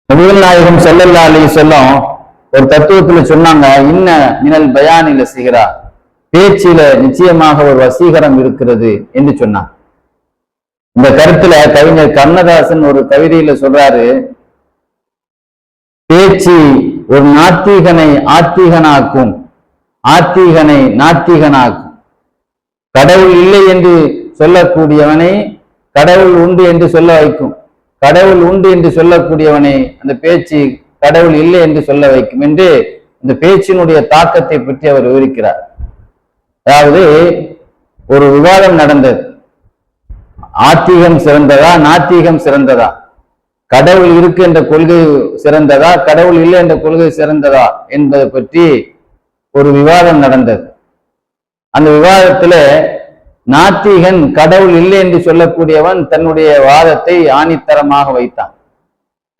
நபிகள் நாயகம் ஸல்லல்லாஹு அலைஹி வஸல்லம் ஒரு தத்துவத்துல சொன்னாங்க, இன்ன மினல் பயானில சிகரா, பேச்சில நிச்சயமாக ஒரு வசீகரம் இருக்கிறது என்று சொன்னாங்க. இந்த கருத்துல கவிஞர் கண்ணதாசன் ஒரு கவிதையில சொல்றாரு, பேச்சு ஒரு நாத்திகனை ஆத்திகனாக்கும், ஆத்திகனை நாத்திகனாக்கும். கடவுள் இல்லை என்று சொல்லக்கூடியவனை கடவுள் உண்டு என்று சொல்ல வைக்கும், கடவுள் உண்டு என்று சொல்லக்கூடியவனை அந்த பேச்சு கடவுள் இல்லை என்று சொல்ல வைக்கும் என்று இந்த பேச்சினுடைய தாக்கத்தை பற்றி அவர் விவரிக்கிறார். அதாவது ஒரு விவாதம் நடந்தது, ஆத்திகம் சிறந்ததா நாத்திகம் சிறந்ததா, கடவுள் இருக்கு என்ற கொள்கை சிறந்ததா கடவுள் இல்லை என்ற கொள்கை சிறந்ததா என்பதை பற்றி ஒரு விவாதம் நடந்தது. அந்த விவாதத்துல நாத்திகன் கடவுள் இல்லை என்று சொல்லக்கூடியவன் தன்னுடைய வாதத்தை ஆணித்தரமாக வைத்தான்.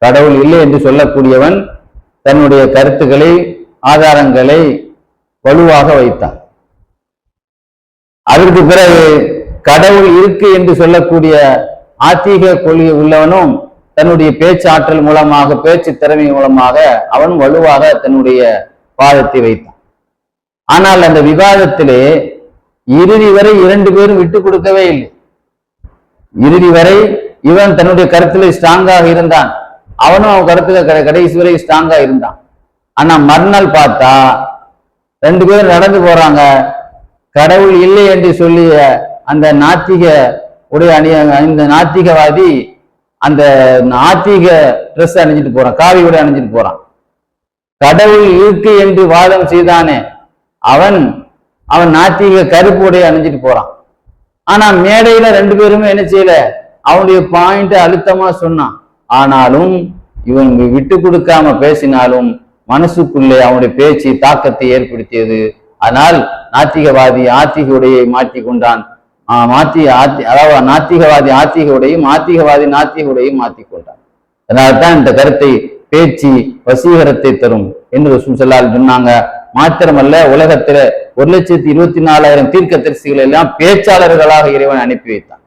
கடவுள் இல்லை என்று சொல்லக்கூடியவன் தன்னுடைய கருத்துக்களை ஆதாரங்களை வலுவாக வைத்தான். அதற்கு பிறகு கடவுள் இருக்கு என்று சொல்லக்கூடிய ஆத்திக கொள்கை உள்ளவனும் தன்னுடைய பேச்சு ஆற்றல் மூலமாக பேச்சு திறமை மூலமாக அவன் வலுவாக தன்னுடைய வாதத்தை வைத்தான். ஆனால் அந்த விவாதத்திலே இறுதி வரை இரண்டு பேரும் விட்டு கொடுக்கவே இல்லை. இறுதி வரை இவன் தன்னுடைய கருத்துல ஸ்ட்ராங்காக இருந்தான், அவனும் அவன் கருத்துல கடைசி வரை ஸ்ட்ராங்கா இருந்தான். ஆனா மறுநாள் பார்த்தா ரெண்டு பேரும் நடந்து போறாங்க, கடவுள் இல்லை என்று சொல்லிய அந்த நாத்திக உடைய இந்த நாத்திகவாதி அந்த நாத்திக ட்ரெஸ் அணிஞ்சிட்டு போறான், காவி உடை அணிஞ்சிட்டு போறான். கடவுள் இருக்கு என்று வாதம் செய்தானே அவன் நாத்திக கருப்பு உடைய அணிஞ்சிட்டு போறான். ஆனா மேடையில ரெண்டு பேருமே என்ன செய்யல, அவனுடைய பாயிண்ட் அழுத்தமா சொன்னான். ஆனாலும் இவன் விட்டு கொடுக்காம பேசினாலும் மனசுக்குள்ளே அவனுடைய பேச்சு தாக்கத்தை ஏற்படுத்தியது. ஆனால் நாத்திகவாதி ஆத்திக உடையை மாற்றி கொண்டான், அதாவது நாத்திகவாதி ஆத்திக உடையும் ஆத்திகவாதி நாத்திக உடையும் மாற்றி கொண்டான். அதனால்தான் இந்த கருத்தை பேச்சு வசீகரத்தை தரும் என்று ரசூல் ஸல்லல்லாஹு அலைஹி வஸல்லம் சொன்னாங்க. மாத்திரமல்ல, உலகத்துல 1,24,000 தீர்க்க தரிசிகள் எல்லாம் பேச்சாளர்களாக இறைவன் அனுப்பி வைத்தான்.